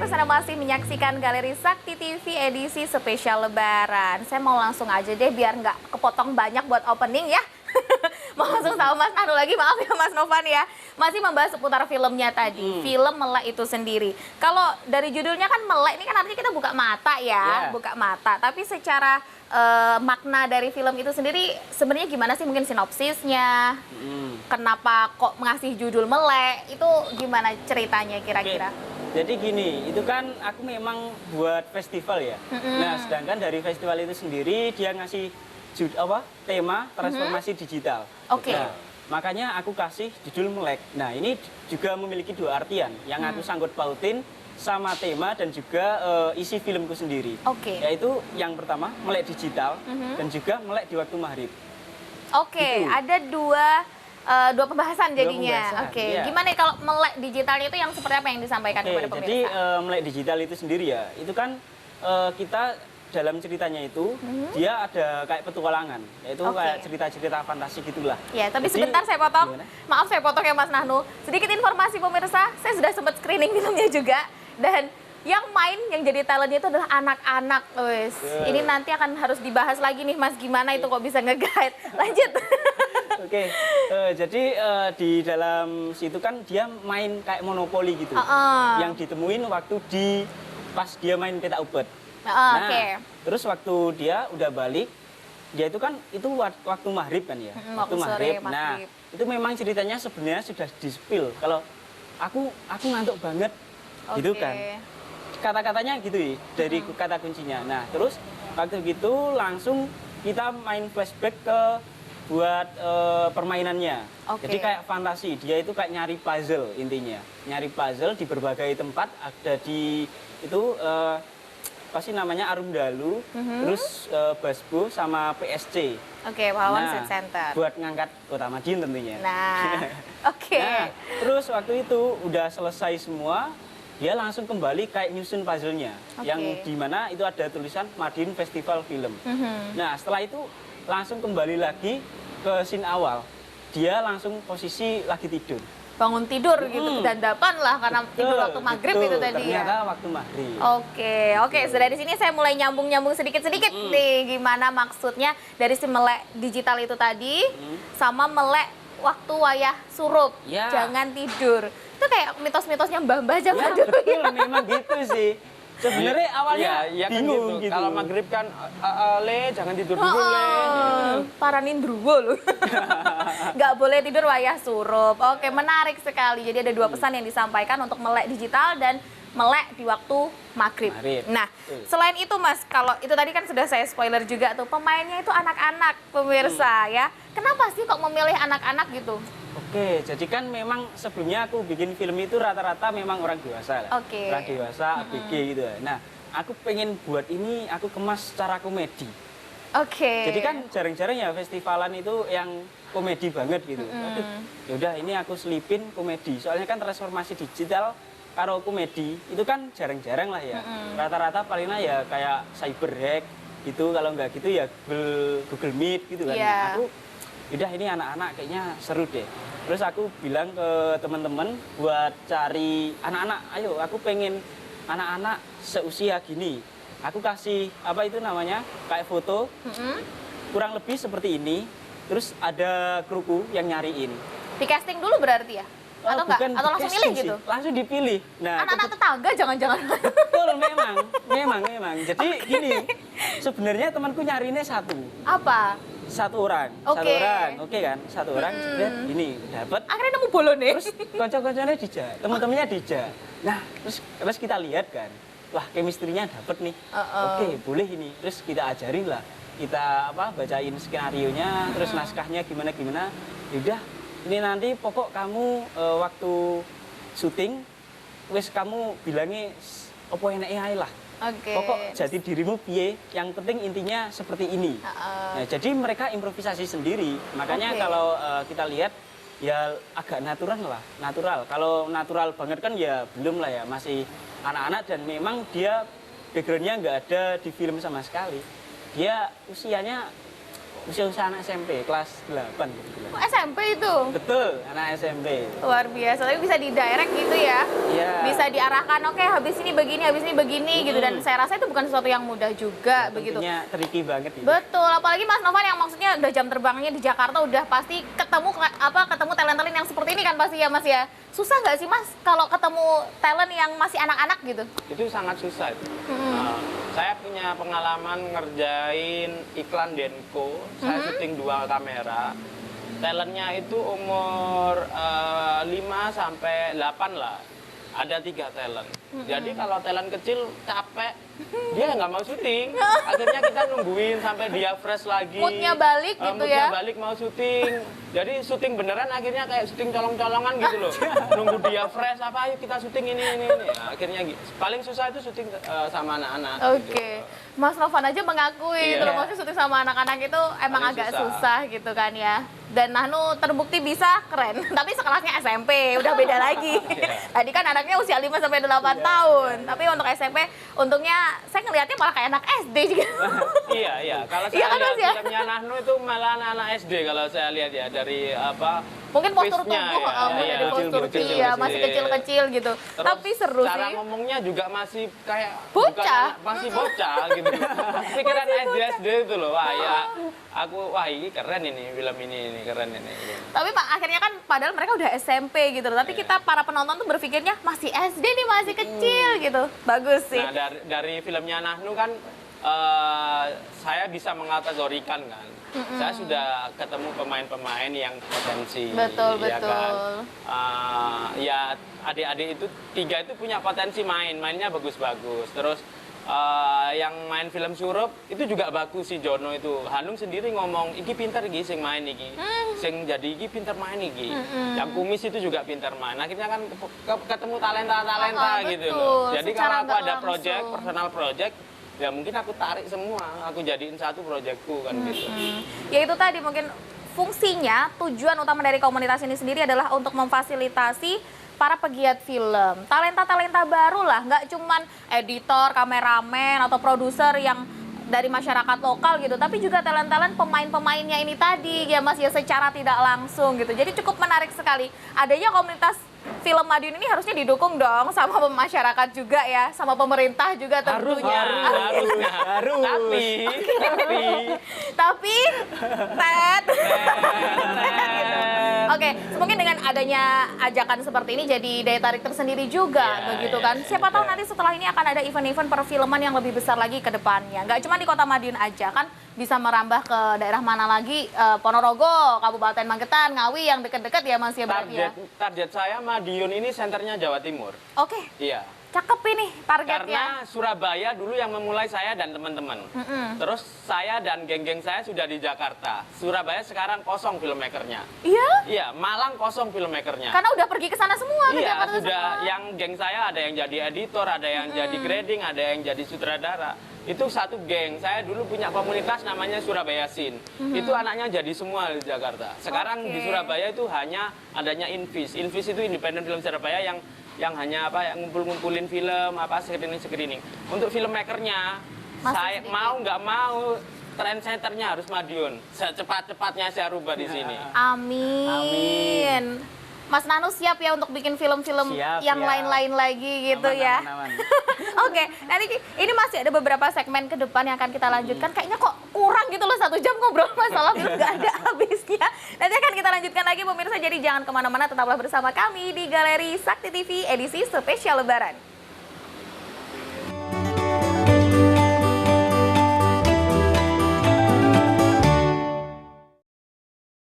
pemirsa, Anda masih menyaksikan Galeri Sakti TV edisi spesial Lebaran. Saya mau langsung aja deh biar nggak kepotong banyak buat opening ya. Mau langsung sama Mas Nahnu lagi, maaf ya Mas Novan ya. Masih membahas seputar filmnya tadi, film Melek itu sendiri. Kalau dari judulnya kan Melek, ini kan artinya kita buka mata ya, buka mata. Tapi secara makna dari film itu sendiri sebenarnya gimana sih, mungkin sinopsisnya? Kenapa kok ngasih judul Melek? Itu gimana ceritanya kira-kira? Jadi gini, itu kan aku memang buat festival ya. Nah, sedangkan dari festival itu sendiri dia ngasih tema transformasi digital. Oke. Nah, makanya aku kasih judul Melek. Nah, ini juga memiliki dua artian yang aku sangkut pautin sama tema dan juga isi filmku sendiri. Oke. Yaitu yang pertama Melek digital dan juga Melek di waktu maghrib. Oke, Gitu. ada dua pembahasan jadinya. Oke, iya. gimana kalau Melek digitalnya itu yang seperti apa yang disampaikan kepada pemirsa? Jadi Melek digital itu sendiri ya, itu kan kita dalam ceritanya itu dia ada kayak petualangan, yaitu kayak cerita-cerita fantasi gitulah. Ya, tapi Jadi, sebentar saya potong. gimana? Maaf saya potong ya Mas Nahnu. Sedikit informasi pemirsa, saya sudah sempat screening filmnya juga, dan yang main, yang jadi talentnya itu adalah anak-anak. Wes, ini nanti akan harus dibahas lagi nih Mas, gimana itu kok bisa nge-guide. Lanjut. Oke, jadi di dalam situ kan dia main kayak monopoli gitu, yang ditemuin waktu pas dia main peta umpet. Nah, terus waktu dia udah balik, dia itu kan waktu maghrib kan ya, waktu maghrib. Nah, itu memang ceritanya sebenarnya sudah di-spill. Kalau aku ngantuk banget, gitu kan. Kata-katanya gitu ya, dari kata kuncinya. Nah, terus waktu gitu langsung kita main flashback buat permainannya. Jadi kayak fantasi, dia itu kayak nyari puzzle intinya. Nyari puzzle di berbagai tempat, ada di itu pasti namanya Arumdalu, terus Basbo sama PSC. Oke, Pahlawan Street Center. Buat ngangkat Kota Madiun tentunya. Nah, Nah, terus waktu itu udah selesai semua, dia langsung kembali kayak nyusun puzzle-nya. Yang dimana itu ada tulisan Madiun Festival Film. Nah, setelah itu langsung kembali lagi ke scene awal. Dia langsung posisi lagi tidur. Bangun tidur gitu, dandapan lah karena tidur waktu maghrib itu tadi ya. Ternyata waktu maghrib. Oke, sudah di sini saya mulai nyambung sedikit-sedikit nih, gimana maksudnya dari si Melek digital itu tadi sama Melek waktu wayah surup, jangan tidur. Itu kayak mitos-mitosnya Mbah-mbah zaman dulu betul, memang gitu sih. Sebenarnya awalnya bingung kan gitu. Kalau maghrib kan le jangan tidur dulu le. Paranin druwo loh. Nggak boleh tidur wayah surup. Oke, menarik sekali. Jadi ada dua pesan yang disampaikan untuk Melek digital dan Melek di waktu maghrib. Nah, selain itu Mas, kalau itu tadi kan sudah saya spoiler juga tuh, pemainnya itu anak-anak pemirsa ya. Kenapa sih kok memilih anak-anak gitu? Oke, jadi kan memang sebelumnya aku bikin film itu rata-rata memang orang dewasa lah. Orang dewasa, ABG gitu. Nah, aku pengen buat ini, aku kemas secara komedi. Jadi kan jarang-jarang ya festivalan itu yang komedi banget gitu. Aduh, yaudah ini aku selipin komedi. Soalnya kan transformasi digital karo komedi itu kan jarang-jarang lah ya. Rata-rata palingnya ya kayak cyber hack gitu. Kalau nggak gitu ya Google Meet gitu kan. Aku udah ini anak-anak kayaknya seru deh. Terus aku bilang ke teman-teman buat cari anak-anak, ayo aku pengen anak-anak seusia gini. Aku kasih apa itu namanya kayak foto kurang lebih seperti ini. Terus ada kruku yang nyariin. Di casting dulu berarti ya? Atau enggak? Atau langsung milih gitu? Langsung dipilih. Nah, anak-anak tetangga jangan-jangan. Betul, memang. Jadi gini, sebenarnya temanku nyariinnya satu. Apa? Satu orang, oke kan? Satu orang, ini dapat. Akhirnya nemu bolone. Terus kocok-kocoknya dijak, teman-temannya dijak. Nah, terus kita lihat kan, wah chemistry-nya dapet nih. Oke, boleh ini. Terus kita ajarin lah, kita bacain skenario-nya, terus naskahnya gimana. Yaudah, ini nanti pokok kamu waktu syuting, wes kamu bilangnya apa enaknya ae lah. Pokok jati dirimu piye, yang penting intinya seperti ini. Nah, jadi mereka improvisasi sendiri. Makanya kalau kita lihat ya agak natural. Kalau natural banget kan ya belum lah ya, masih anak-anak dan memang dia backgroundnya nggak ada di film sama sekali. Dia usianya usia anak SMP kelas 8 kebetulan. Oh, SMP itu? Betul, anak SMP. Luar biasa, tapi bisa di-direct gitu ya? Iya. Bisa diarahkan, oke habis ini begini gitu. Dan saya rasa itu bukan sesuatu yang mudah juga, begitu. Tentunya tricky banget gitu. Betul, apalagi Mas Novan yang maksudnya udah jam terbangnya di Jakarta, udah pasti ketemu talent-talent yang seperti ini kan pasti ya Mas ya. Susah nggak sih Mas kalau ketemu talent yang masih anak-anak gitu? Itu sangat susah itu. Saya punya pengalaman ngerjain iklan Denko, saya syuting 2 kamera. Talentnya itu umur 5 sampai 8 lah. Ada 3 talent. Jadi kalau talent kecil capek, dia nggak mau syuting. Akhirnya kita nungguin sampai dia fresh lagi. Moodnya balik gitu moodnya ya? balik mau syuting. Jadi syuting beneran akhirnya kayak syuting colong-colongan gitu loh. Nunggu dia fresh apa, ayo kita syuting ini. Nah, akhirnya gitu. Paling susah itu syuting sama anak-anak. Oke. Gitu. Mas Novan aja mengakui Iya. terus maksudnya syuting sama anak-anak itu emang Paling agak susah. susah gitu kan ya. Dan Nahnu terbukti bisa keren, tapi sekelasnya SMP, udah beda lagi. Tadi kan anaknya usia 5 sampai 8 tahun, tapi untuk SMP untungnya saya ngelihatnya malah kayak anak SD juga. Iya. Kalau Iya saya kan, Mas, lihat ya? filmnya Nahnu itu malah anak-anak SD kalau saya lihat ya dari apa. Mungkin postur face-nya tubuh, ya, mungkin iya, dari postur kecil-kecil, iya, masih kecil-kecil gitu. Terus Tapi seru cara sih. ngomongnya juga masih kayak Bocah. bukan anak- masih bocah gitu. Pikiran SD itu loh. Wah, ya wah ini keren ini film ini keren ini. Tapi Pak, akhirnya kan padahal mereka udah SMP gitu loh. Tapi kita para penonton tuh berpikirnya masih SD nih, masih kecil gitu. Bagus sih. Nah, dari filmnya Nahnu kan saya bisa mengkategorikan kan. Saya sudah ketemu pemain-pemain yang potensi. Betul, ya betul. Kan? Ya adik-adik itu 3 itu punya potensi mainnya bagus-bagus. Terus yang main film Surup itu juga bagus sih Jono itu. Hanung sendiri ngomong, iki pinter iki sing main iki. Sing jadi iki pinter main iki. Yang Kumis itu juga pinter main. Akhirnya kan ketemu talenta-talenta gitu loh. Jadi Secara kalau aku nggak ada project, langsung. personal project, ya mungkin aku tarik semua, aku jadiin satu proyekku kan gitu. Ya itu tadi mungkin fungsinya, tujuan utama dari komunitas ini sendiri adalah untuk memfasilitasi para pegiat film, talenta-talenta baru lah, nggak cuman editor, kameramen atau produser yang dari masyarakat lokal gitu, tapi juga talent-talent pemain-pemainnya ini tadi ya Mas ya, secara tidak langsung gitu. Jadi cukup menarik sekali. Adanya komunitas film Madiun ini harusnya didukung dong sama masyarakat juga ya, sama pemerintah juga tentunya. Harus. Tapi Ted. Oke, mungkin dengan adanya ajakan seperti ini jadi daya tarik tersendiri juga, begitu kan? Siapa tahu nanti setelah ini akan ada event-event perfilman yang lebih besar lagi ke depannya. Nggak cuma di Kota Madiun aja, kan bisa merambah ke daerah mana lagi, Ponorogo, Kabupaten Magetan, Ngawi yang deket-deket ya Mas ya berarti ya? Target saya Madiun ini senternya Jawa Timur. Oke, Iya. cakep ini targetnya. Karena Surabaya dulu yang memulai saya dan teman-teman. Terus saya dan geng-geng saya sudah di Jakarta. Surabaya sekarang kosong filmmakernya. Iya? Iya, Malang kosong filmmakernya. Karena udah pergi ke sana semua, ke Iya, Jakarta sudah. semua. Yang geng saya ada yang jadi editor, ada yang jadi grading, ada yang jadi sutradara. Itu satu geng. Saya dulu punya komunitas namanya Surabaya Scene. Itu anaknya jadi semua di Jakarta. Sekarang di Surabaya itu hanya adanya Invis. Invis itu Independent Film Surabaya yang hanya yang ngumpulin film, screening. Untuk filmmakernya, saya mau nggak mau trendsetternya harus Madiun. Secepat-cepatnya saya rubah di sini. Amin. Mas Nanu siap ya untuk bikin film-film yang lain-lain lagi gitu ya. Aman. Oke, nanti ini masih ada beberapa segmen ke depan yang akan kita lanjutkan. Kayaknya kok kurang gitu loh 1 jam ngobrol masalah film, nggak ada habisnya. Nanti akan kita lanjutkan lagi pemirsa, jadi jangan kemana-mana, tetaplah bersama kami di Galeri Sakti TV edisi spesial Lebaran.